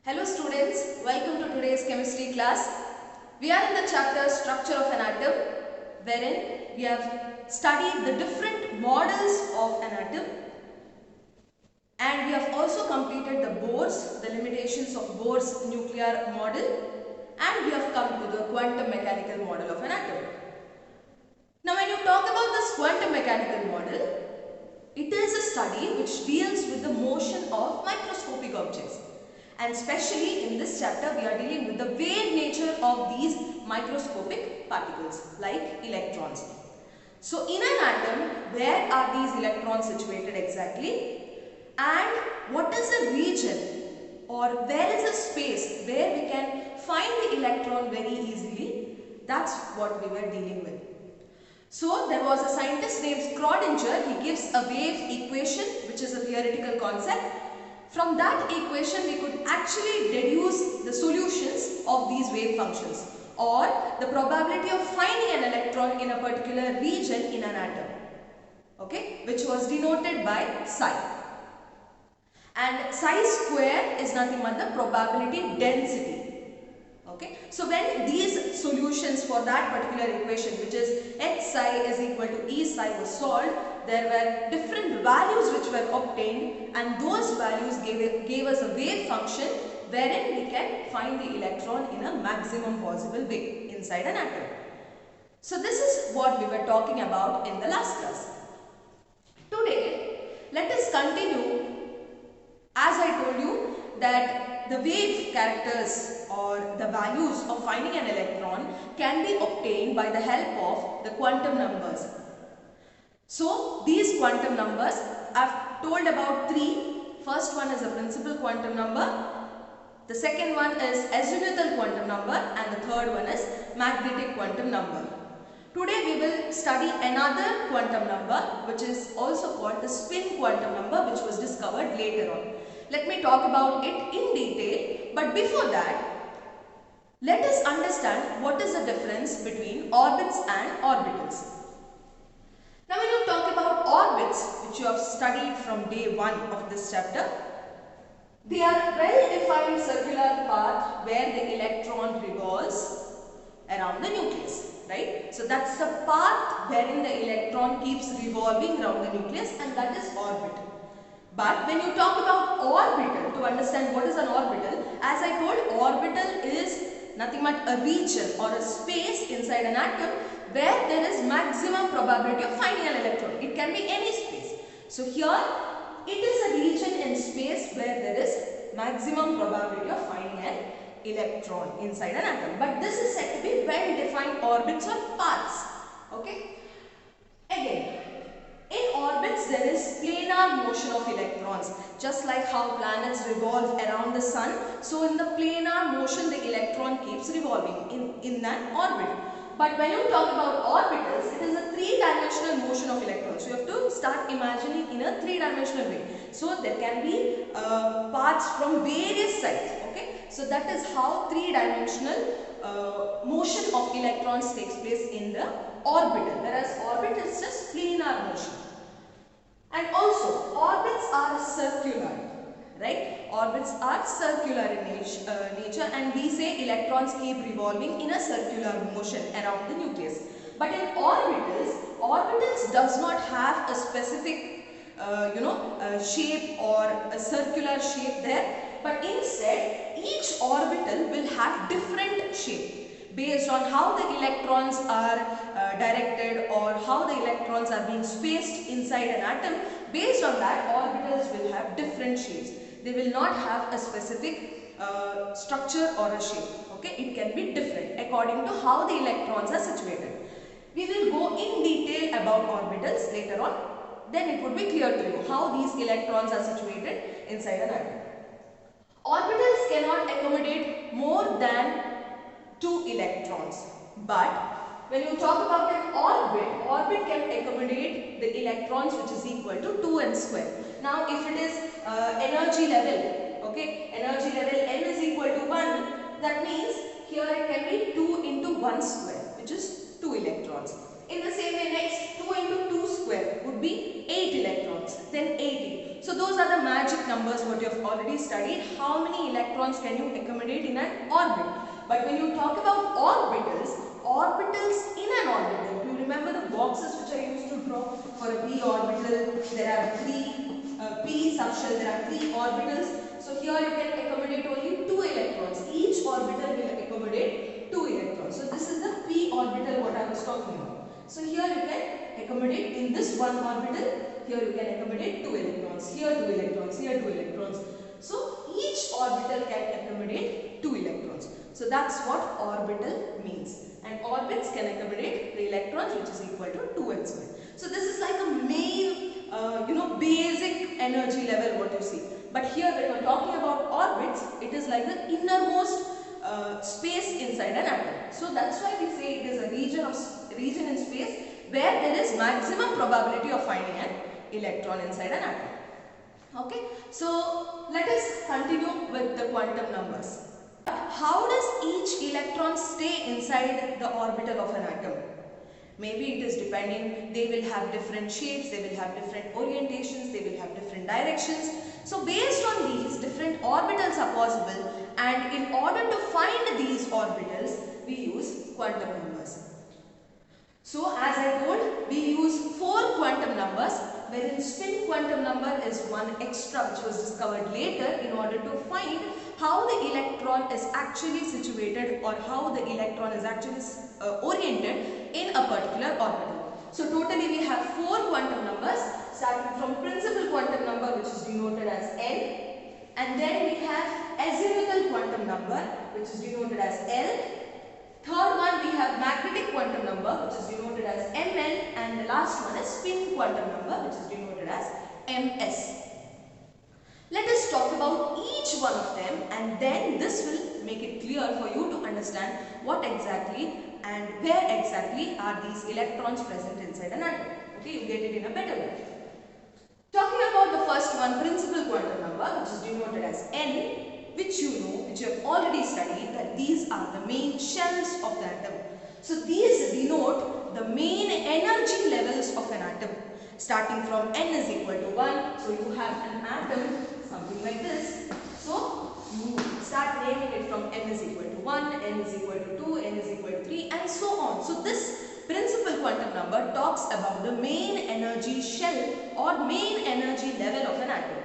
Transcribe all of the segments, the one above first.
Hello students, welcome to today's chemistry class. We are in the chapter Structure of an Atom, wherein we have studied the different models of an atom, and we have also completed the Bohr's, the limitations of Bohr's nuclear model, and we have come to the quantum mechanical model of an atom. Now when you talk about this quantum mechanical model, it is a study which deals with the motion of microscopic objects. And especially in this chapter, we are dealing with the wave nature of these microscopic particles like electrons. So in an atom, where are these electrons situated exactly? And what is the region or where is the space where we can find the electron very easily? That's what we were dealing with. So there was a scientist named Schrödinger. He gives a wave equation, which is a theoretical concept. From that equation, we could actually deduce the solutions of these wave functions or the probability of finding an electron in a particular region in an atom, okay, which was denoted by psi. And psi square is nothing but the probability density. Okay, so when these solutions for that particular equation, which is h psi is equal to E psi, was solved, there were different values which were obtained, and those values gave us a wave function wherein we can find the electron in a maximum possible way inside an atom. So this is what we were talking about in the last class. Today, let us continue. As I told you that the wave characters or the values of finding an electron can be obtained by the help of the quantum numbers. So these quantum numbers, I've told about three. First one is a principal quantum number, the second one is azimuthal quantum number, and the third one is magnetic quantum number. Today we will study another quantum number which is also called the spin quantum number, which was discovered later on. Let me talk about it in detail, but before that, let us understand what is the difference between orbits and orbitals. Now when you talk about orbits, which you have studied from day 1 of this chapter, they are a well-defined circular path where the electron revolves around the nucleus. Right? So that's the path wherein the electron keeps revolving around the nucleus, and that is orbit. But when you talk about orbital, to understand what is an orbital, as I told, orbital is nothing but a region or a space inside an atom where there is maximum probability of finding an electron. It can be any space. So here it is a region in space where there is maximum probability of finding an electron inside an atom. But this is said to be well-defined orbits or paths. Okay. Again, in orbits there is planar motion of electrons. Just like how planets revolve around the sun, so in the planar motion the electron keeps revolving in that orbit. But when you talk about orbitals, it is a three-dimensional motion of electrons. So you have to start imagining in a three-dimensional way. So there can be paths from various sides. Okay, so that is how three-dimensional motion of electrons takes place in the orbital, whereas orbit is just planar motion. And also, orbits are circular, right? Orbits are circular in nature, and we say electrons keep revolving in a circular motion around the nucleus. But in orbitals does not have a specific, shape or a circular shape there, but instead each orbital will have different shape based on how the electrons are directed or how the electrons are being spaced inside an atom. Based on that, orbitals will have different shapes. They will not have a specific structure or a shape. Okay, it can be different according to how the electrons are situated. We will go in detail about orbitals later on. Then it would be clear to you how these electrons are situated inside an atom. Orbitals cannot accommodate more than 2 electrons, but when you talk about an orbit can accommodate the electrons which is equal to 2n square. Now if it is energy level, okay, energy level n is equal to 1, that means here it can be 2 into 1 square, which is 2 electrons. In the same way, next 2 into 2 square would be 8 electrons, then 80. So those are the magic numbers what you have already studied how many electrons can you accommodate in an orbit. But when you talk about orbitals in an orbital, you remember the boxes which I used to draw for a p orbital. There are three p subshell, there are three orbitals. So here you can accommodate only 2 electrons. Each orbital will accommodate 2 electrons. So this is the p orbital what I was talking about. So here you can accommodate in this one orbital, here you can accommodate 2 electrons, here 2 electrons, here 2 electrons. So each orbital can accommodate 2 electrons. So that's what orbital means. And orbits can accommodate the electrons, which is equal to 2n squared. So this is like a main basic energy level what you see. But here when we are talking about orbits, it is like the innermost space inside an atom. So that's why we say it is a region in space where there is maximum probability of finding an electron inside an atom. Okay, so let us continue with the quantum numbers. How does each electron stay inside the orbital of an atom? Maybe it is depending, they will have different shapes, they will have different orientations, they will have different directions. So based on these, different orbitals are possible, and in order to find these orbitals, we use quantum numbers. So as I told, we use 4 quantum numbers, wherein spin quantum number is one extra which was discovered later in order to find how the electron is actually situated or how the electron is actually oriented in a particular orbital. So totally we have 4 quantum numbers, starting from principal quantum number which is denoted as n, and then we have azimuthal quantum number which is denoted as L. Third one we have magnetic quantum number which is denoted as Mn, and the last one is spin quantum number which is denoted as Ms. Let us talk about each one of them, and then this will make it clear for you to understand what exactly and where exactly are these electrons present inside an atom. Okay, you get it in a better way. Talking about the first one, principal quantum number which is denoted as N, which you know, which you have already studied, that these are the main shells of the atom. So these denote the main energy levels of an atom. Starting from n is equal to 1, so you have an atom something like this. So you start naming it from n is equal to 1, n is equal to 2, n is equal to 3, and so on. So this principal quantum number talks about the main energy shell or main energy level of an atom.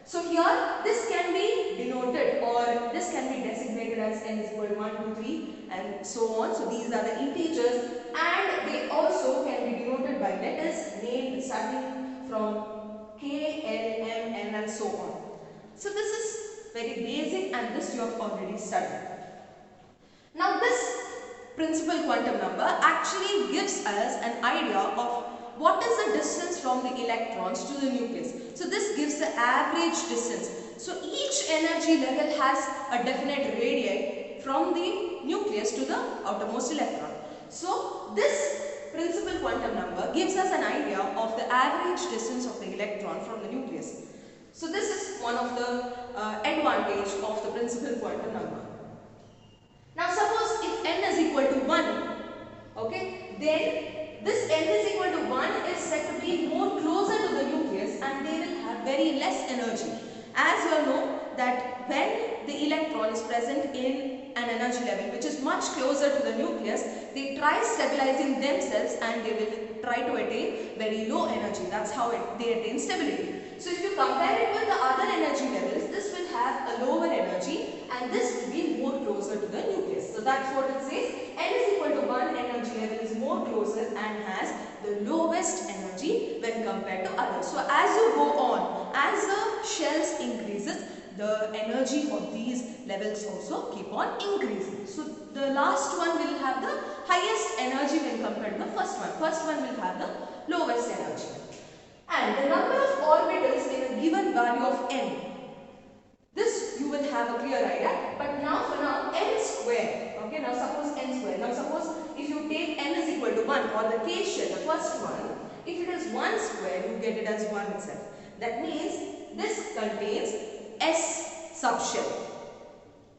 So here this can be denoted or this can be designated as n is equal to 1, 2, 3 and so on. So these are the integers, and they also can be denoted by letters named starting from K, L, M, N and so on. So this is very basic, and this you have already studied. Now this principal quantum number actually gives us an idea of what is the distance from the electrons to the nucleus. So this gives the average distance. So each energy level has a definite radii from the nucleus to the outermost electron. So this principal quantum number gives us an idea of the average distance of the electron from the nucleus. So this is one of the advantage of the principal quantum number. Now suppose if n is equal to 1, okay, then this n is equal to 1 is said to be more closer to the nucleus, and they will have very less energy. As you all know that when the electron is present in an energy level which is much closer to the nucleus, they try stabilizing themselves and they will try to attain very low energy. That's how they attain stability. So if you compare it with the other energy levels, this will have a lower energy and this will be more closer to the nucleus. So that's what it says. N is equal to 1, energy level is more closer and has the lowest energy when compared to others. So as you go on, as the shells increases, the energy of these levels also keep on increasing. So the last one will have the highest energy when compared to the first one. First one will have the lowest energy. And the number of orbitals in a given value of n. This you will have a clear idea. But now for now n square. Okay, now suppose n square. Now suppose if you take n is equal to 1 or the case shell, the first one, if it is 1 square, you get it as 1 itself. That means this contains S subshell.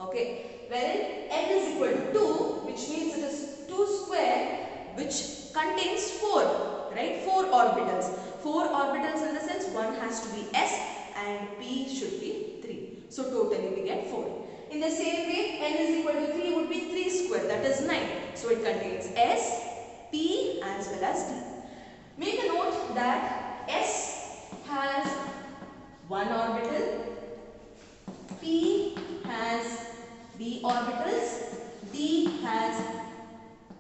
Okay, wherein n is equal to 2, which means it is 2 square, which contains 4, right? 4 orbitals. 4 orbitals in the sense 1 has to be S and P should be 3. So totally we get 4. In the same way, n is equal to 3 would be 3 square, that is 9. So it contains S, P as well as D. Make a note that S has 1 orbital, P has d orbitals, D has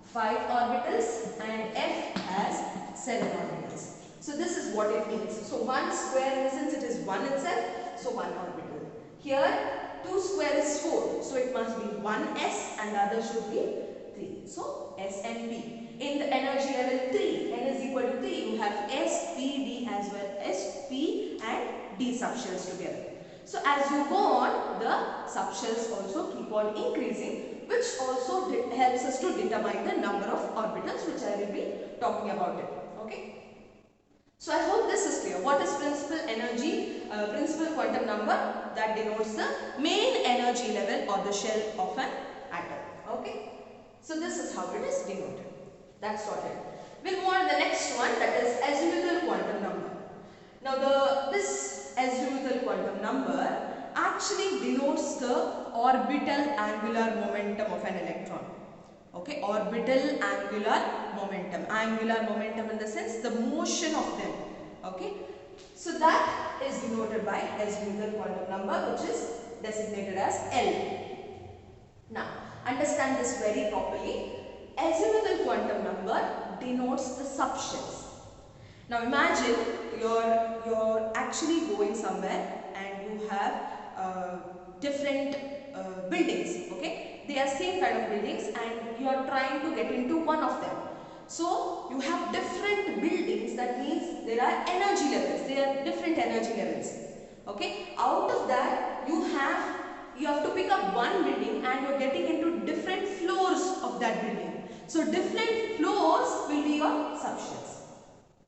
5 orbitals and F has 7 orbitals. So this is what it means. So 1 square, in the sense it is 1 itself, so 1 orbital. Here 2 square is 4, so it must be 1s and the other should be 3. So S and P. In the energy level 3, n is equal to 3, you have S, P, D as well as P and D subshells together. So as you go on, the subshells also keep on increasing, which also helps us to determine the number of orbitals, which I will be talking about it. Okay. So I hope this is clear. What is principal energy, principal quantum number? That denotes the main energy level or the shell of an atom. Okay. So this is how it is denoted. That's sorted. We'll move on to the next one, that is azimuthal quantum number. Now this azimuthal quantum number actually denotes the orbital angular momentum of an electron. Okay, orbital angular momentum. Angular momentum in the sense the motion of them. Okay, so that is denoted by azimuthal quantum number, which is designated as L. Now, understand this very properly. Azimuthal quantum number denotes the subshells. Now imagine you're actually going somewhere and you have different buildings. Okay, they are same kind of buildings and you are trying to get into one of them. So you have different buildings, that means there are energy levels. There are different energy levels. Okay, out of that you have to pick up one building and you're getting into different floors of that building. So different floors will be your subshells.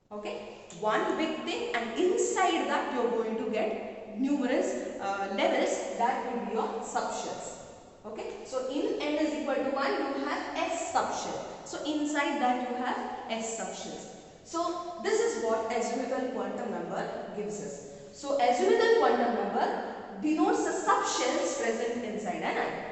Okay, one big thing, and inside that you're going to get numerous levels, that will be your subshells. Okay, so in n is equal to 1 you have S subshell. So inside that you have S subshells. So this is what azimuthal quantum number gives us. So azimuthal quantum number denotes the subshells present inside an atom.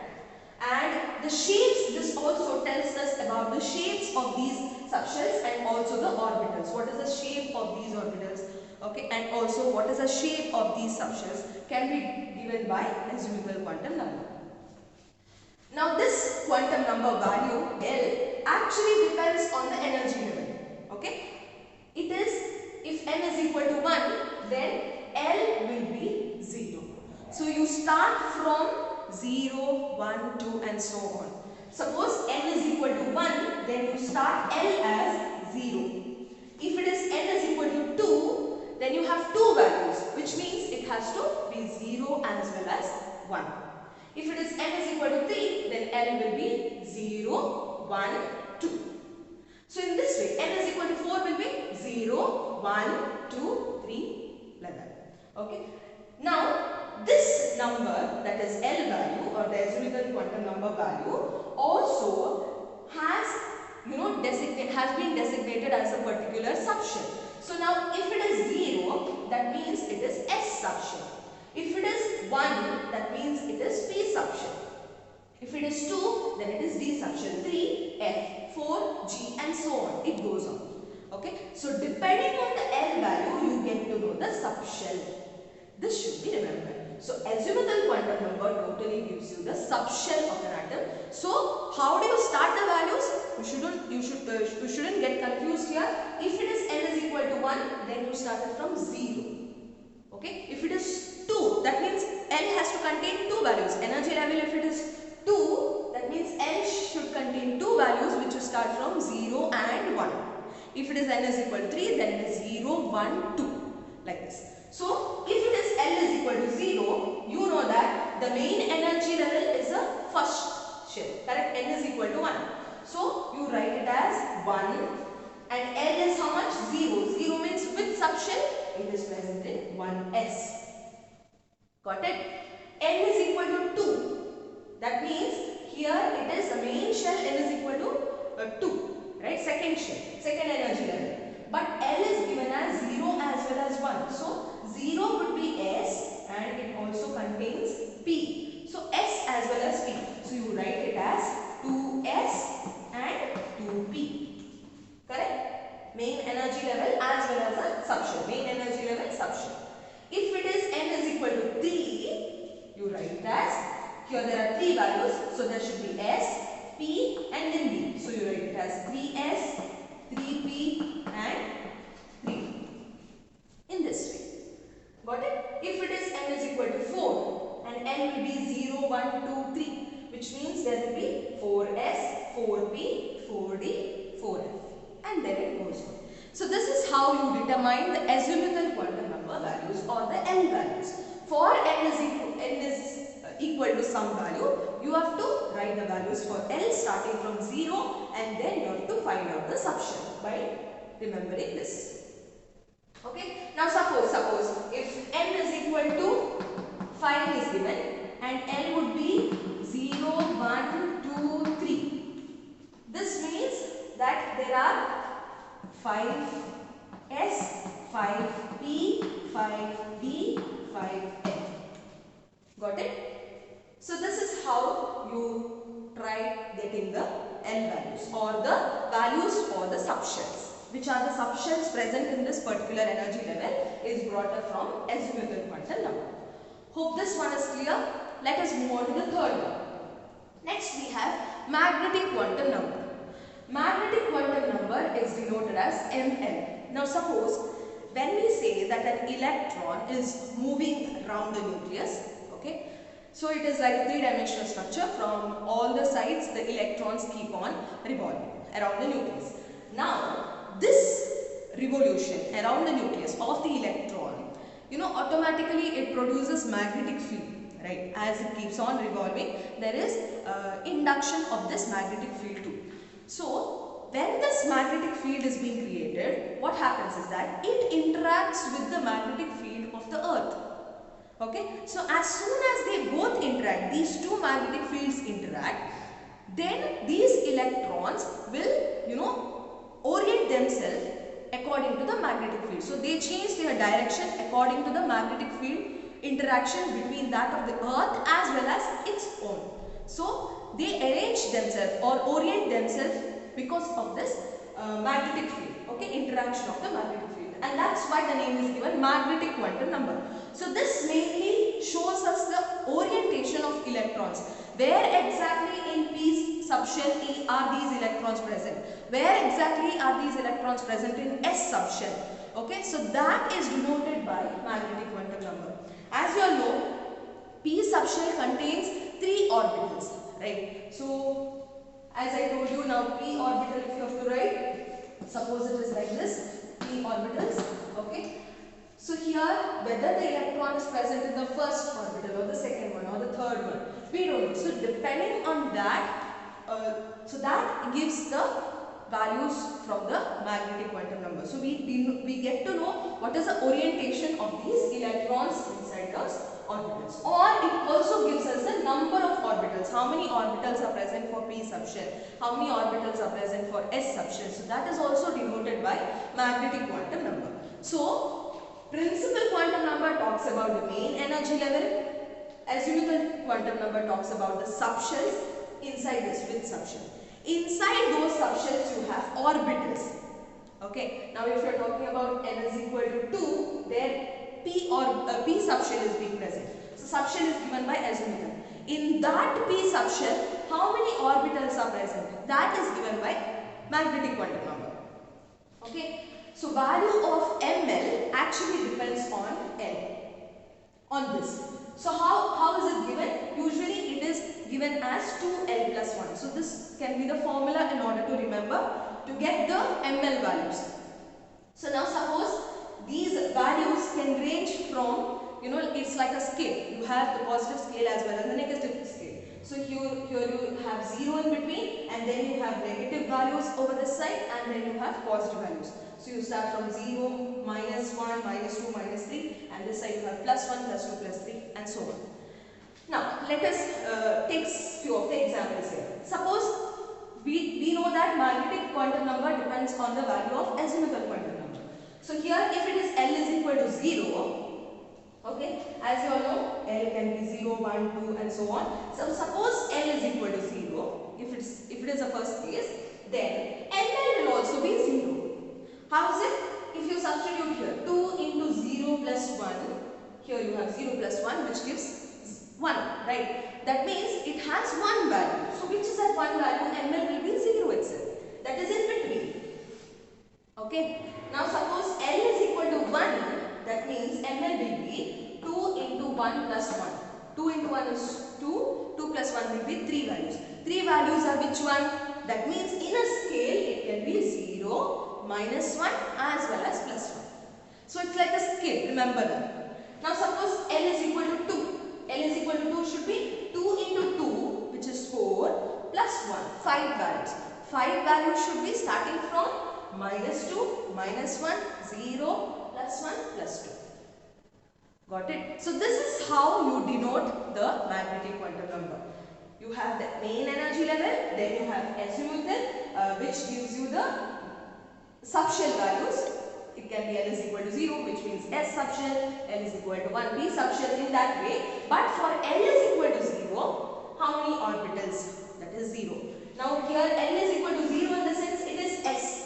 And the shapes, this also tells us about the shapes of these subshells and also the orbitals. What is the shape of these orbitals? Okay, and also what is the shape of these subshells can be given by azimuthal quantum number. Now this quantum number value L actually depends on the energy level. Okay, it is, if n is equal to 1, then L will be 0. So you start from 0, 1, 2 and so on. Suppose n is equal to 1, then you start L as 0. If it is n is equal to 2, then you have two values, which means it has to be 0 as well as 1. If it is n is equal to 3, then L will be 0, 1, 2. So in this way, n is equal to 4 will be 0, 1, 2, 3, like that. Okay. Now, this number, that is L value or the azimuthal quantum number value, also has been designated as a particular subshell. So now if it is 0, that means it is S subshell. If it is 1, that means it is P subshell. If it is 2, then it is D subshell. 3, F, 4, G and so on. It goes on. Okay. So depending on the L value, you get to know the subshell. This should be remembered. So azimuthal quantum number totally gives you the subshell of an atom. So how do you start the values? You shouldn't get confused here. If it is n is equal to 1, then you started from 0. Okay. If it is 2, that means L has to contain two values. Energy level, if it is 2, that means L should contain two values which you start from 0 and 1. If it is n is equal to 3, then it is 0, 1, 2, like this. So if it is L is equal to 0, you know that the main energy level is the first shell. Correct? N is equal to 1. So you write it as 1 and L is how much? 0. 0 means which subshell? It is present in 1s. Got it? N is equal to 2. That means here it is the main shell, N is equal to 2. Right? Second shell, second energy level. But L is given as 0 as well as 1. So 0 would be S and it also contains P. So S as well as P. So you write it as 2S and 2P. Correct? Main energy level as well as a subshell. Main energy level, subshell. If it is n is equal to 3, you write it as, here there are 3 values, so there should be S, P and then B. So you write it as 3S, 3P and 3. In this way. Got it? If it is n is equal to 4 and n will be 0, 1, 2, 3, which means there will be 4S, 4P, 4D, 4F, and then it goes on. So this is how you determine the azimuthal quantum number values or the L values. For n is equal to some value, you have to write the values for L starting from 0 and then you have to find out the subshell by remembering this. Okay. Now suppose if n is equal to 5 is given and L would be 0, 1, 2, 3. This means that there are 5S, 5P, 5D, 5F. Got it? So this is how you try getting the L values or the values for the subshells. Which are the subshells present in this particular energy level is brought up from azimuthal quantum number. Hope this one is clear. Let us move on to the third one. Next we have magnetic quantum number. Magnetic quantum number is denoted as ml. Now suppose when we say that an electron is moving around the nucleus, okay, so it is like a three-dimensional structure. From all the sides the electrons keep on revolving around the nucleus. Now this revolution around the nucleus of the electron, automatically it produces magnetic field, right? As it keeps on revolving, there is induction of this magnetic field too. So when this magnetic field is being created, what happens is that it interacts with the magnetic field of the earth. Okay, so as soon as they both interact, these two magnetic fields interact, then these electrons will, orient themselves according to the magnetic field. So they change their direction according to the magnetic field interaction between that of the earth as well as its own. So they arrange themselves or orient themselves because of this magnetic field, okay, interaction of the magnetic field, and that's why the name is given magnetic quantum number. So this mainly shows us the orientation of electrons. Where exactly in P subshell E are these electrons present? Where exactly are these electrons present in S subshell? Okay, so that is denoted by magnetic quantum number. As you all know, P subshell contains 3 orbitals, right? So as I told you, now P orbital, if you have to write, suppose it is like this, P orbitals, okay. So here, whether the electron is present in the first orbital or the second one or the third one, we don't know. So depending on that, so that gives the values from the magnetic quantum number. So we get to know what is the orientation of these electrons inside those orbitals. Or it also gives us the number of orbitals. How many orbitals are present for P subshell? How many orbitals are present for S subshell? So that is also denoted by magnetic quantum number. So principal quantum number talks about the main energy level. Azimuthal quantum number talks about the subshells inside this with subshell. Inside those subshells you have orbitals. Okay. Now if you are talking about n is equal to 2, there P subshell is being present. So subshell is given by azimuthal. In that P subshell, how many orbitals are present? That is given by magnetic quantum number. Okay. So value of ml actually depends on L, on this. So how is it given? Usually it is given as 2L plus 1. So this can be the formula in order to remember to get the ml values. So now suppose these values can range from, it's like a scale. You have the positive scale as well as the negative scale. So here you have 0 in between, and then you have negative values over this side, and then you have positive values. So you start from 0, minus 1, minus 2, minus 3, and this side you have plus 1, plus 2, plus 3, and so on. Now let us take few of the examples here. Suppose we know that magnetic quantum number depends on the value of azimuthal quantum number. So here if it is L is equal to 0, Okay, as you all know, L can be 0, 1, 2 and so on. So suppose L is equal to 0, if it is a first case, then ML will also be 0. How is it? If you substitute here 2 into 0 plus 1, here you have 0 plus 1 which gives 1, right? That means it has one value. So which is that one value? ML will be 0 itself. That is in between. Okay. Now suppose L is equal to 1, that means ML will be 2 into 1 plus 1. 2 into 1 is 2, 2 plus 1 will be 3 values. 3 values are which one? That means in a scale it can be 0, minus 1 as well as plus 1. So it's like a scale, remember that. Now suppose L is equal to 2. L is equal to 2 should be 2 into 2 which is 4 plus 1, 5 values. 5 values should be starting from minus 2, minus 1, 0, plus 1, plus 2. Got it? So this is how you denote the magnetic quantum number. You have the main energy level, then you have azimuthal which gives you the subshell values. It can be L is equal to 0 which means S subshell, L is equal to 1 B subshell in that way. But for L is equal to 0, how many orbitals? That is 0. Now here L is equal to 0 in the sense it is S.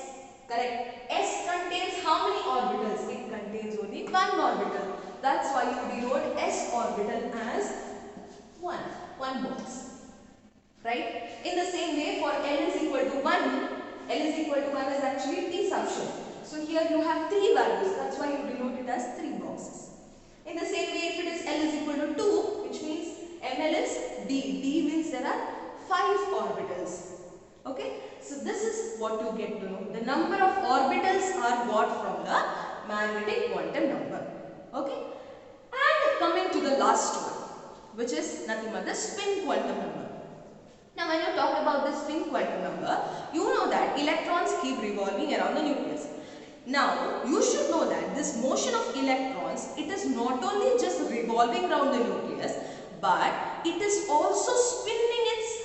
Correct? S contains how many orbitals? It contains only one orbital. That's why you denote S orbital as 1 box. Right? In the same way for L is equal to 1, L is equal to 1 is actually T subshell. So here you have 3 values. That's why you denote it as 3 boxes. In the same way if it is L is equal to 2, which means ML is D. D means there are 5 orbitals. Okay, so this is what you get to know. The number of orbitals are got from the magnetic quantum number. Okay, and coming to the last one, which is nothing but the spin quantum number. Now when you talk about the spin quantum number, you know that electrons keep revolving around the nucleus. Now you should know that this motion of electrons, it is not only just revolving around the nucleus, but it is also spinning its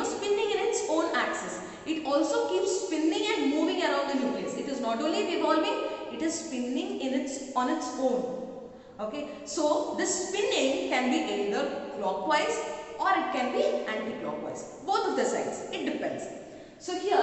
spinning in its own axis. It also keeps spinning and moving around the nucleus. It is not only revolving, it is spinning on its own. Okay, so this spinning can be either clockwise or it can be anti-clockwise. Both of the sides, it depends. So here,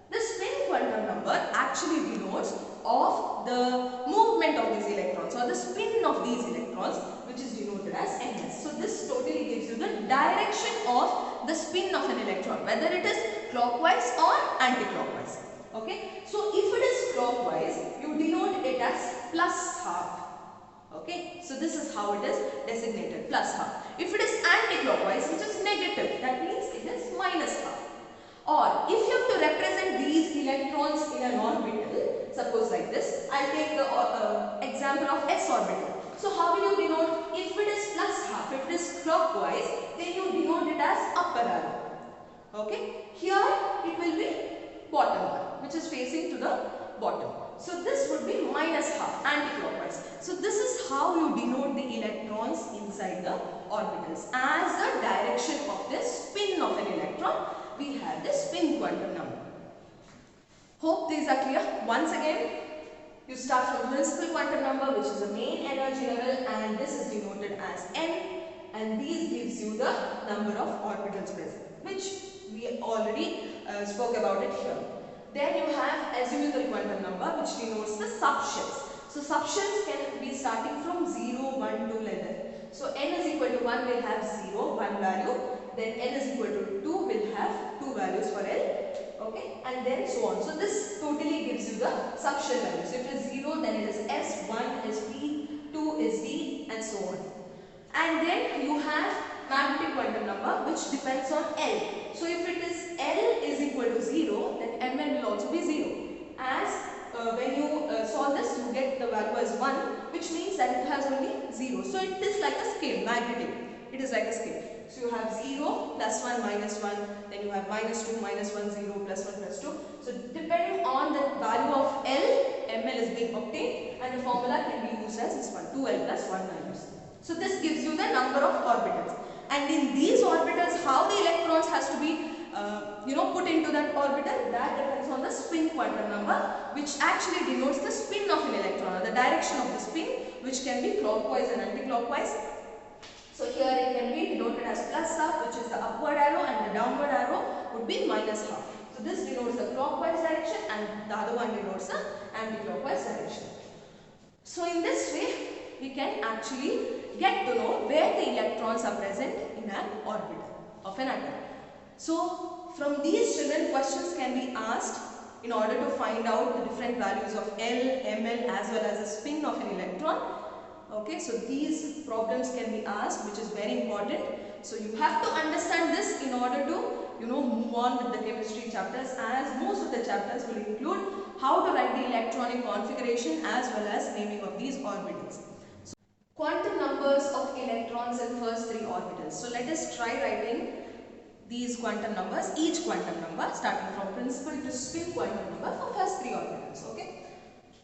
the spin quantum number actually denotes of the movement of these electrons or the spin of these electrons, which is denoted as ms. So this totally gives you the direction of the spin of an electron, whether it is clockwise or anti-clockwise. Okay, so if it is clockwise, you denote it as plus half. Okay, so this is how it is designated, plus half. If it is anti-clockwise, which is negative, that means it is minus half. Or if you have to represent these electrons in an orbital, suppose like this, I will take the example of s orbital. So how will you denote? If it is plus half, if it is clockwise, then you denote it as upper arrow. Okay, here it will be bottom one, which is facing to the bottom. So this would be minus half, anti-clockwise. So this is how you denote the electrons inside the orbitals. As the direction of the spin of an electron, we have the spin quantum number. Hope these are clear. Once again, you start from principal quantum number, which is the main energy level, and this is denoted as n, and these gives you the number of orbitals present, which we already spoke about it here. Then you have azimuthal quantum number, which denotes the subshells. So subshells can be starting from 0, 1 to 11. So n is equal to 1 will have 0, 1 value. Then n is equal to 2 will have 2 values for L. Okay, and then so on. So this totally gives you the subshell values. So if it is 0, then it is S, 1 is P, 2 is D, and so on. And then you have magnetic quantum number, which depends on L. So if it is L is equal to 0, then Mn will also be 0. As when you solve this, you get the value as 1, which means that it has only 0. So it is like a scale, magnetic. It is like a scale. So you have 0, plus 1, minus 1, then you have minus 2, minus 1, 0, plus 1, plus 2. So depending on the value of L, Ml is being obtained, and the formula can be used as this one, 2L plus 1 minus. So this gives you the number of orbitals. And in these orbitals, how the electrons has to be put into that orbital, that depends on the spin quantum number, which actually denotes the spin of an electron, or the direction of the spin, which can be clockwise and anti-clockwise. So here it can be denoted as plus half, which is the upward arrow, and the downward arrow would be minus half. So this denotes the clockwise direction and the other one denotes the anti-clockwise direction. So in this way, we can actually get to know where the electrons are present in an orbital of an atom. So from these children, questions can be asked in order to find out the different values of L, ml as well as the spin of an electron. Okay, so these problems can be asked, which is very important. So you have to understand this in order to move on with the chemistry chapters, as most of the chapters will include how to write the electronic configuration as well as naming of these orbitals. So, quantum numbers of electrons in first three orbitals. So let us try writing these quantum numbers, each quantum number starting from principal to spin quantum number for first three orbitals. Okay.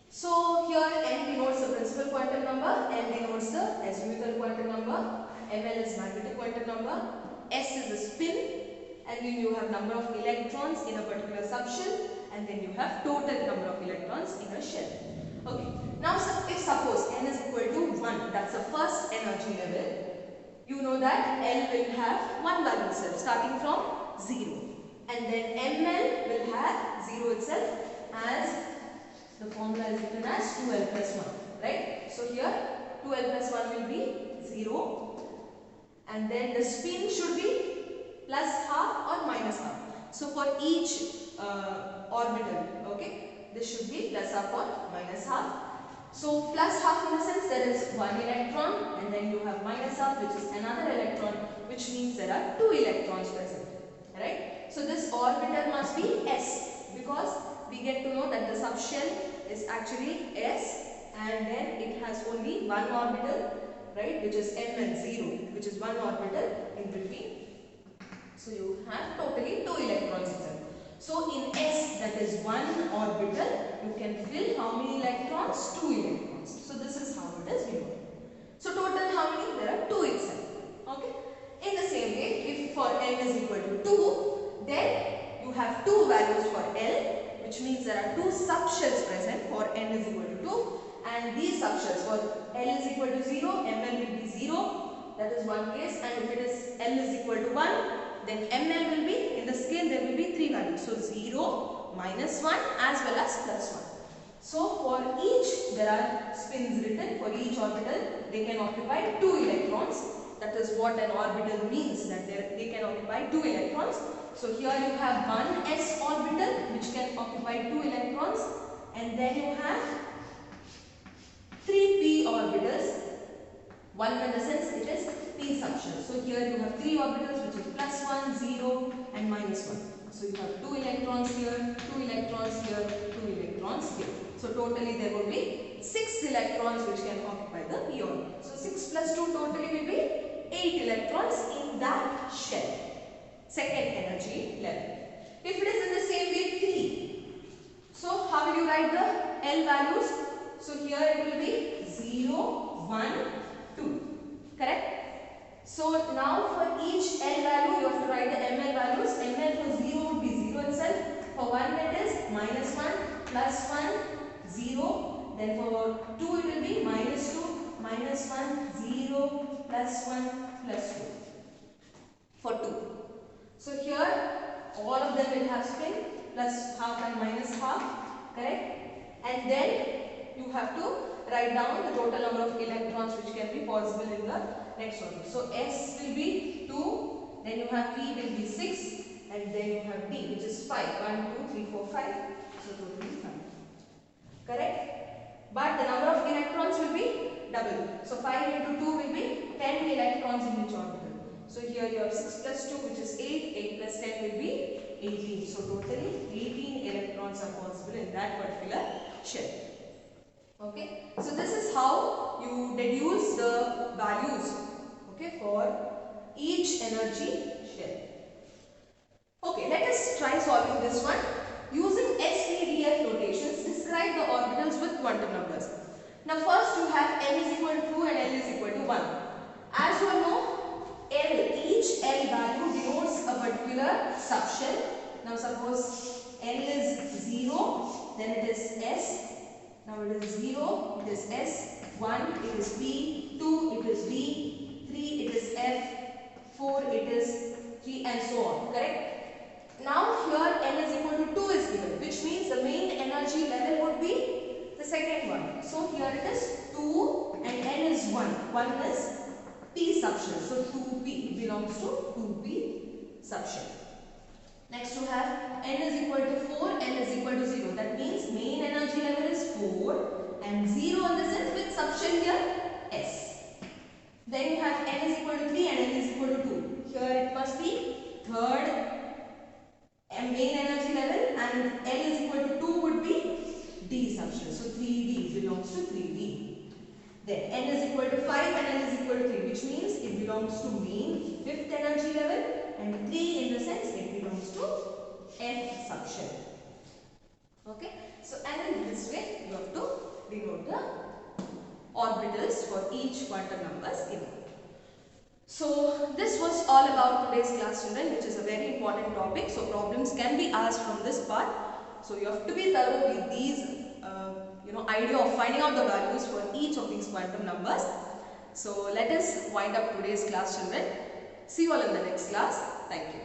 So here n denotes the principal quantum number, L denotes the azimuthal quantum number, ml is magnetic quantum number, s is the spin, and then you have number of electrons in a particular subshell, and then you have total number of electrons in a shell. Okay. Now if suppose n is equal to 1, that's the first energy level, you know that L will have one value itself starting from 0, and then ml will have 0 itself, as the formula is written as 2l plus 1, right? So here 2l plus 1 will be 0, and then the spin should be plus half or minus half. So for each orbital, okay, this should be plus half or minus half. So plus half in the sense there is one electron, and then you have minus half, which is another electron, which means there are two electrons present, right? So this orbital must be s, because we get to know that the subshell is actually s, and then it has only one orbital, right, which is m and 0, which is one orbital in between. So you have totally two electrons itself. So in s, that is one orbital, you can fill how many electrons? Two electrons. So this is how it is denoted. So total how many? There are two itself. Okay. In the same way, if for n is equal to 2, then you have two values for L, which means there are two subshells present for n is equal to 2, and these subshells for L is equal to 0, ml will be 0, that is one case, and if it is L is equal to 1, then ml will be, in the scale there will be three values, so 0, minus 1 as well as plus 1. So for each there are spins written, for each orbital they can occupy two electrons. That is what an orbital means, that they can occupy two electrons. So here you have one s orbital which can occupy two electrons, and then you have three p orbitals. One in the sense it is p subshell. So here you have three orbitals, which is plus 1, 0 and minus 1. So you have two electrons here, two electrons here, two electrons here. So totally there will be 6 electrons which can occupy the p orbital. So 6 plus 2 totally will be 8 electrons in that shell. Second energy level. If it is in the same way 3, so how will you write the L values? So here it will be 0, 1, 2. Correct? So now for each L value you have to write the ml values. ml for 0 would be 0 itself. For 1 it is minus 1, plus 1, 0. Then for 2 it will be minus 2, minus 1, 0, plus 1, plus 2. For 2. So here all of them will have spin, plus half and minus half. Correct? And then you have to write down the total number of electrons which can be possible in the next orbital. So s will be 2, then you have p will be 6, and then you have d, which is 5. 1, 2, 3, 4, 5. So totally 5. Correct? But the number of electrons will be double. So 5 into 2 will be 10 electrons in each orbital. So here you have 6 plus 2, which is 8. 8 plus 10 will be 18. So totally 18 electrons are possible in that particular shell. Okay. So this is how you deduce the values, okay, for each energy shell. Okay, let us try solving this one. Using SPDF notations, describe the orbitals with quantum numbers. Now first you have n is equal to 2 and l is equal to 1. As you all know, L, each L value denotes a particular subshell. Now suppose L is 0, then it is S. Now it is 0, it is S, 1 it is P, 2 it is D, 3 it is F, 4 it is 3 and so on, correct? Now here N is equal to 2 is given, which means the main energy level would be the second one. So here it is 2 and N is 1. 1 is P subshell. So 2P belongs to 2P subshell. Next you have N is equal to 4, N is equal to 0. That means main energy level is 4 and 0 in the sense with subshell here S. Then you have N is equal to 3 and N is equal to 2. Here it must be third main energy level and L is equal to 2 would be D subshell. So 3D belongs to 3D. Then N is equal to 5 and N is equal to 3, which means it belongs to main fifth energy level and 3 in the sense it belongs to F subshell. Okay. So and in this way you have to denote the orbitals for each quantum numbers given. So this was all about today's class, children, which is a very important topic. So problems can be asked from this part. So you have to be thorough with these idea of finding out the values for each of these quantum numbers. So let us wind up today's class, children. See you all in the next class. Thank you.